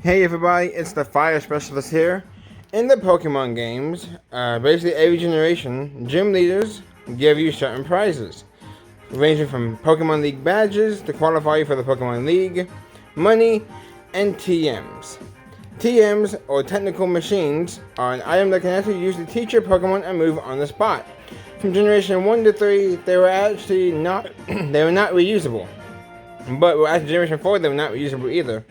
Hey everybody, it's the Fire Specialist here. In the Pokemon games, basically every generation, gym leaders give you certain prizes, ranging from Pokemon League badges to qualify you for the Pokemon League, money, and TMs. TMs, or technical machines, are an item that can actually use to teach your Pokemon a move on the spot. From Generation 1 to 3, they were actually not they were not reusable. But after Generation 4, they were not reusable either.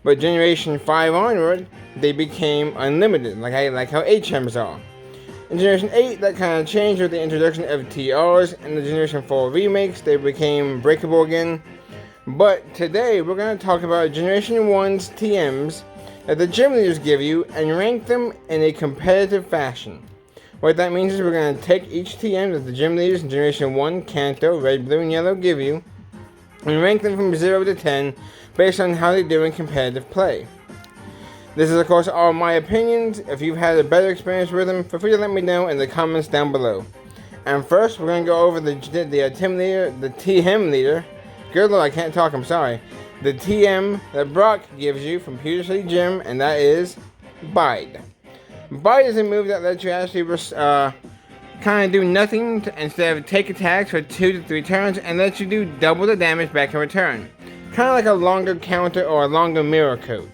But Generation 5 onward, they became unlimited, like how HMs are. In Generation 8, that kind of changed with the introduction of TRs. In the Generation 4 remakes, they became breakable again. But today, we're going to talk about Generation 1's TMs that the gym leaders give you and rank them in a competitive fashion. What that means is we're going to take each TM that the gym leaders in Generation 1, Kanto, Red, Blue, and Yellow give you, and rank them from 0 to 10 based on how they do in competitive play. This is of course all my opinions. If you've had a better experience with them, feel free to let me know in the comments down below. And first, we're going to go over the TM leader. Good lord, I can't talk, I'm sorry. The TM that Brock gives you from Pewter City Gym, and that is Bide. Bide is a move that lets you actually kind of do nothing instead of take attacks for 2 to 3 turns and lets you do double the damage back in return. Kind of like a longer counter or a longer mirror code.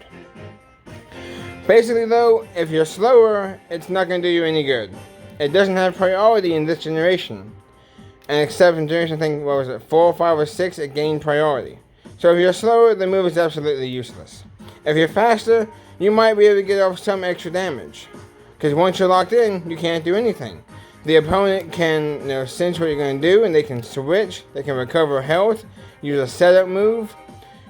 Basically though, if you're slower, it's not going to do you any good. It doesn't have priority in this generation. And except in generation, I think, 4, 5, or 6, it gained priority. So if you're slower, the move is absolutely useless. If you're faster, you might be able to get off some extra damage. Because once you're locked in, you can't do anything. The opponent can sense what you're going to do, and they can switch, they can recover health, use a setup move.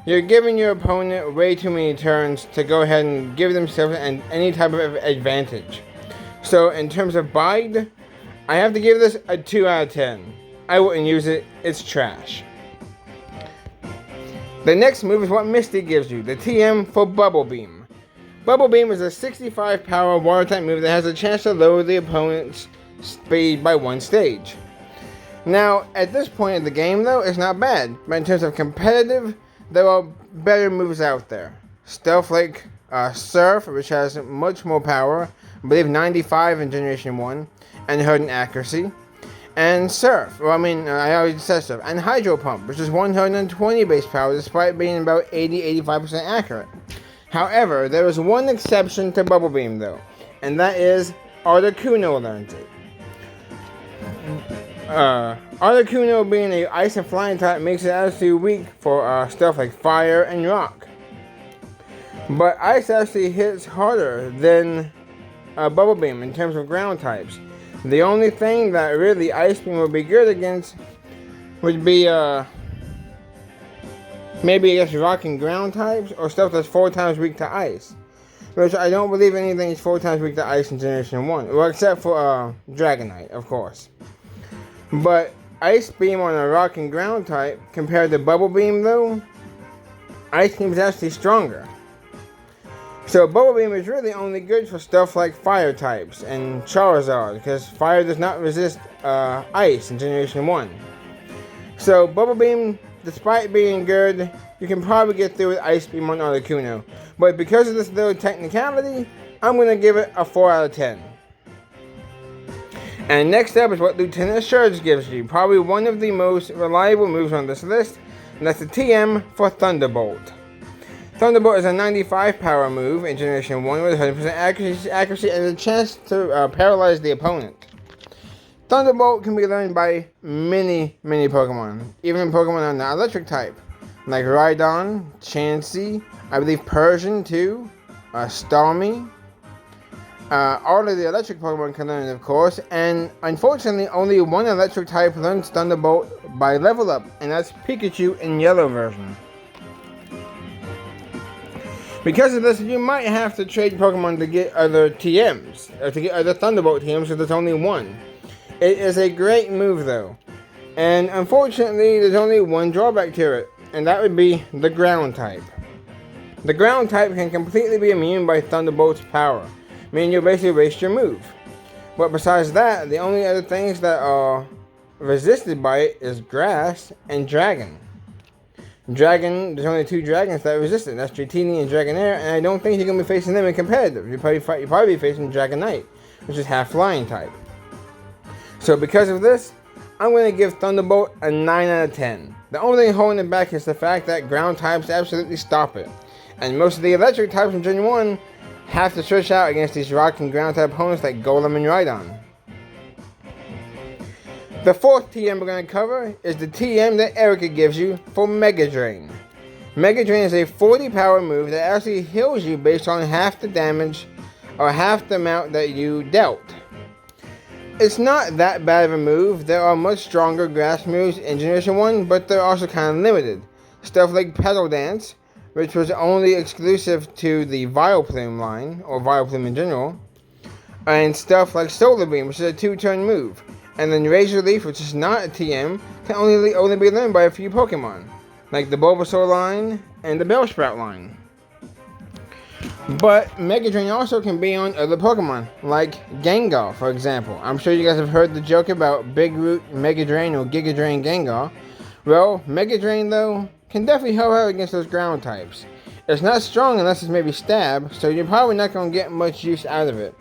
You're giving your opponent way too many turns to go ahead and give themselves any type of advantage. So in terms of Bide, I have to give this a 2 out of 10. I wouldn't use it, it's trash. The next move is what Misty gives you, the TM for Bubble Beam. Bubble Beam is a 65 power water type move that has a chance to lower the opponent's speed by 1 stage. Now, at this point in the game though, it's not bad, but in terms of competitive, there are better moves out there. Stuff like Surf, which has much more power, I believe 95 in Generation 1, and Hurt and Accuracy. And Surf, I already said Surf. And Hydro Pump, which is 120 base power despite being about 80-85% accurate. However, there is one exception to Bubble Beam though, and that is Articuno learns it. Articuno being a ice and flying type makes it actually weak for stuff like fire and rock. But ice actually hits harder than Bubble Beam in terms of ground types. The only thing that really Ice Beam would be good against would be maybe against rock and ground types or stuff that's 4 times weak to ice. Which I don't believe anything is 4 times weak to ice in Generation 1. Well, except for Dragonite, of course. But Ice Beam on a rock and ground type compared to Bubble Beam though, Ice Beam is actually stronger. So Bubble Beam is really only good for stuff like fire types and Charizard, because fire does not resist ice in Generation 1. So Bubble Beam, despite being good, you can probably get through with Ice Beam on Articuno. But because of this little technicality, I'm going to give it a 4 out of 10. And next up is what Lieutenant Surge gives you, probably one of the most reliable moves on this list, and that's the TM for Thunderbolt. Thunderbolt is a 95 power move in Generation 1 with 100% accuracy and a chance to paralyze the opponent. Thunderbolt can be learned by many Pokemon, even Pokemon on the electric type, like Rhydon, Chansey, I believe Persian too, Starmie. All of the electric Pokemon can learn it, of course, and unfortunately only one electric type learns Thunderbolt by level up, and that's Pikachu in Yellow version. Because of this, you might have to trade Pokemon to get other TMs, or to get other Thunderbolt TMs, because there's only one. It is a great move though, and unfortunately there's only one drawback to it, and that would be the ground type. The ground type can completely be immune by Thunderbolt's power, meaning you'll basically waste your move. But besides that, the only other things that are resisted by it is Grass and Dragon. There's only 2 dragons that resist it. That's Dratini and Dragonair, and I don't think you're going to be facing them in competitive. You'll probably be facing Dragonite, which is half flying type. So because of this, I'm going to give Thunderbolt a 9 out of 10. The only thing holding it back is the fact that ground types absolutely stop it. And most of the electric types in Gen 1 have to switch out against these rock and ground type opponents like Golem and Rhydon. The 4th TM we're going to cover is the TM that Erica gives you for Mega Drain. Mega Drain is a 40 power move that actually heals you based on half the damage or half the amount that you dealt. It's not that bad of a move. There are much stronger grass moves in Generation 1, but they're also kind of limited. Stuff like Petal Dance, which was only exclusive to the Vileplume line, or Vileplume in general, and stuff like Solar Beam, which is a 2-turn move. And then Razor Leaf, which is not a TM, can only be learned by a few Pokemon, like the Bulbasaur line and the Bellsprout line. But Mega Drain also can be on other Pokemon, like Gengar, for example. I'm sure you guys have heard the joke about Big Root Mega Drain or Giga Drain Gengar. Well, Mega Drain, though, can definitely help out against those ground types. It's not strong unless it's maybe Stab, so you're probably not going to get much use out of it.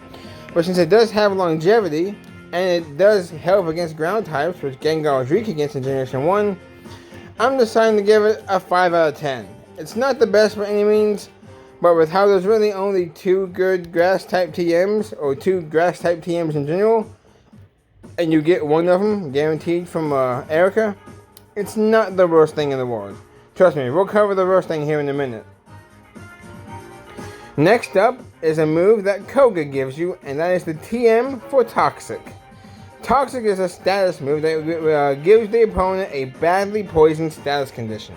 But since it does have longevity, and it does help against ground types, which Gengar is weak against in Generation 1, I'm deciding to give it a 5 out of 10. It's not the best by any means, but with how there's really only 2 good grass type TMs, or 2 grass type TMs in general, and you get one of them guaranteed from Erica, it's not the worst thing in the world. Trust me, we'll cover the worst thing here in a minute. Next up is a move that Koga gives you, and that is the TM for Toxic. Toxic is a status move that gives the opponent a badly poisoned status condition.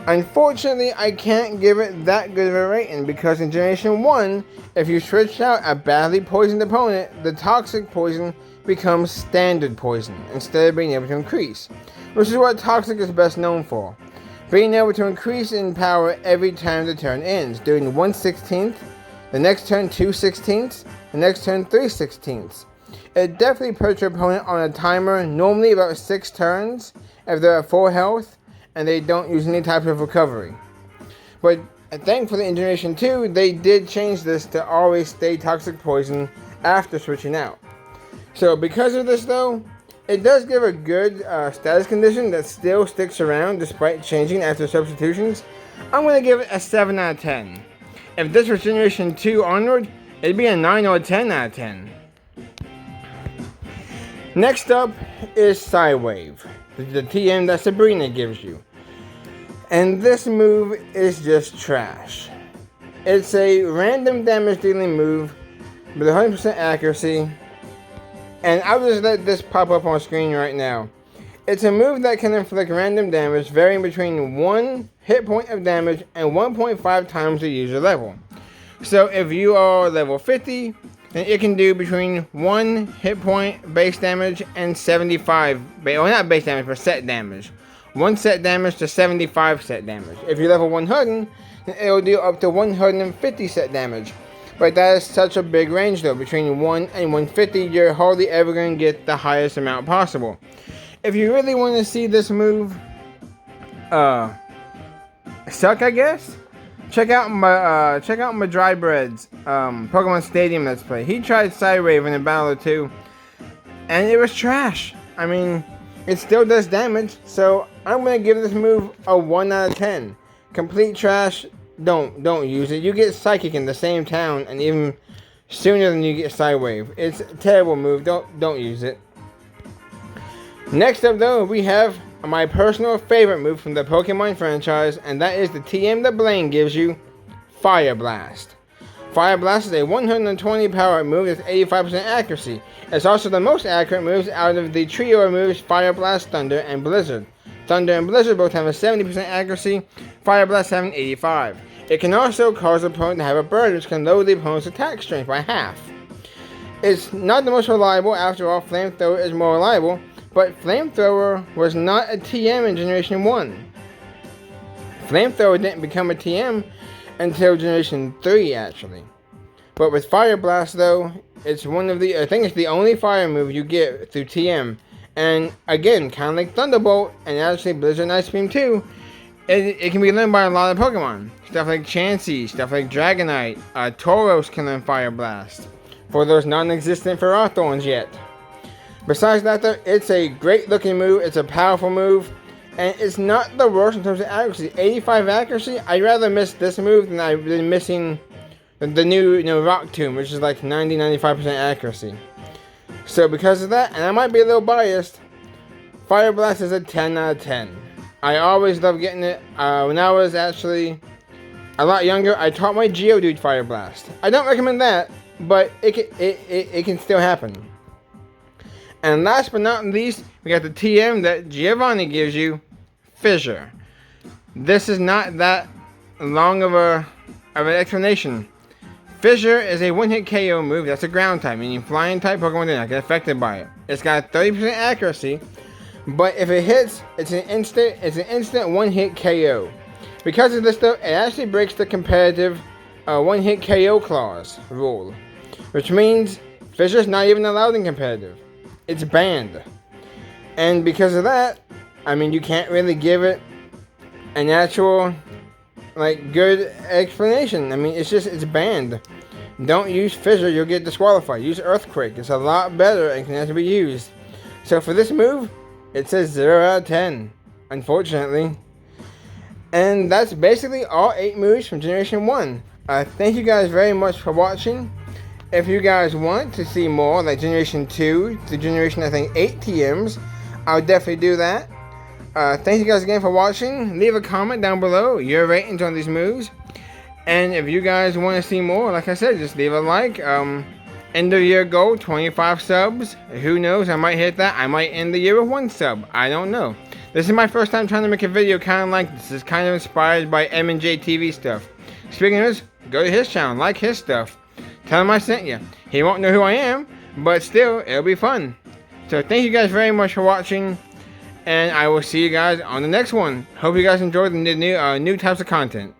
Unfortunately, I can't give it that good of a rating because in Generation 1, if you switch out a badly poisoned opponent, the Toxic poison becomes standard poison instead of being able to increase, which is what Toxic is best known for. Being able to increase in power every time the turn ends, doing 1/16, the next turn 2/16, the next turn 3/16. It definitely puts your opponent on a timer, normally about 6 turns, if they're at full health, and they don't use any type of recovery. But thankfully in Generation 2, they did change this to always stay Toxic Poison after switching out. So because of this though, it does give a good status condition that still sticks around despite changing after substitutions. I'm going to give it a 7 out of 10. If this was Generation 2 onward, it'd be a 9 or a 10 out of 10. Next up is Psywave, the TM that Sabrina gives you. And this move is just trash. It's a random damage dealing move with 100% accuracy. And I'll just let this pop up on screen right now. It's a move that can inflict random damage varying between 1 hit point of damage and 1.5 times the user level. So if you are level 50, then it can do between 1 hit point base damage and 75, well not base damage, but set damage. 1 set damage to 75 set damage. If you're level 100, then it'll do up to 150 set damage. But that is such a big range though, between 1 and 150, you're hardly ever going to get the highest amount possible. If you really want to see this move suck, I guess, check out my Dry Bread's Pokemon Stadium Let's Play. He tried Psywave in a battle or 2, and it was trash. I mean, it still does damage, so I'm going to give this move a 1 out of 10. Complete trash. Don't use it. You get Psychic in the same town, and even sooner than you get Psywave. It's a terrible move. Don't use it. Next up, though, we have my personal favorite move from the Pokemon franchise, and that is the TM that Blaine gives you, Fire Blast. Fire Blast is a 120 power move with 85% accuracy. It's also the most accurate moves out of the trio of moves Fire Blast, Thunder, and Blizzard. Thunder and Blizzard both have a 70% accuracy, Fire Blast having 85. It can also cause the opponent to have a bird, which can lower the opponent's attack strength by half. It's not the most reliable, after all, Flamethrower is more reliable, but Flamethrower was not a TM in Generation 1. Flamethrower didn't become a TM until Generation 3, actually. But with Fire Blast, though, it's I think it's the only fire move you get through TM. And again, kind of like Thunderbolt, and actually Blizzard and Ice Beam too, it can be learned by a lot of Pokemon. Stuff like Chansey, stuff like Dragonite, Tauros can learn Fire Blast. For those non-existent Ferrothorns yet. Besides that though, it's a great looking move, it's a powerful move, and it's not the worst in terms of accuracy. 85 accuracy, I'd rather miss this move than I've been missing the new Rock Tomb, which is like 90-95% accuracy. So because of that, and I might be a little biased, Fire Blast is a 10 out of 10. I always loved getting it. When I was actually a lot younger, I taught my Geodude Fire Blast. I don't recommend that, but it can still happen. And last but not least, we got the TM that Giovanni gives you, Fissure. This is not that long of an explanation. Fissure is a one-hit KO move that's a ground type, meaning flying type Pokemon do not get affected by it. It's got 30% accuracy, but if it hits, it's an instant one-hit KO. Because of this though, it actually breaks the competitive one-hit KO clause rule, which means Fissure's not even allowed in competitive. It's banned. And because of that, I mean, you can't really give it an actual, like, good explanation. I mean, it's banned. Don't use Fissure, you'll get disqualified. Use Earthquake, it's a lot better and can actually be used. So for this move, it says 0 out of 10, unfortunately. And that's basically all 8 moves from Generation 1. Thank you guys very much for watching. If you guys want to see more, like Generation 2 to Generation, I think, 8 TMs, I'll definitely do that. Thank you guys again for watching. Leave a comment down below, your ratings on these moves. And if you guys want to see more, like I said, just leave a like. End of year goal, 25 subs. Who knows, I might hit that. I might end the year with 1 sub. I don't know. This is my first time trying to make a video kind of like this. It's kind of inspired by M&J TV stuff. Speaking of this, go to his channel, like his stuff. Tell him I sent you. He won't know who I am, but still, it'll be fun. So thank you guys very much for watching, and I will see you guys on the next one. Hope you guys enjoyed the new types of content.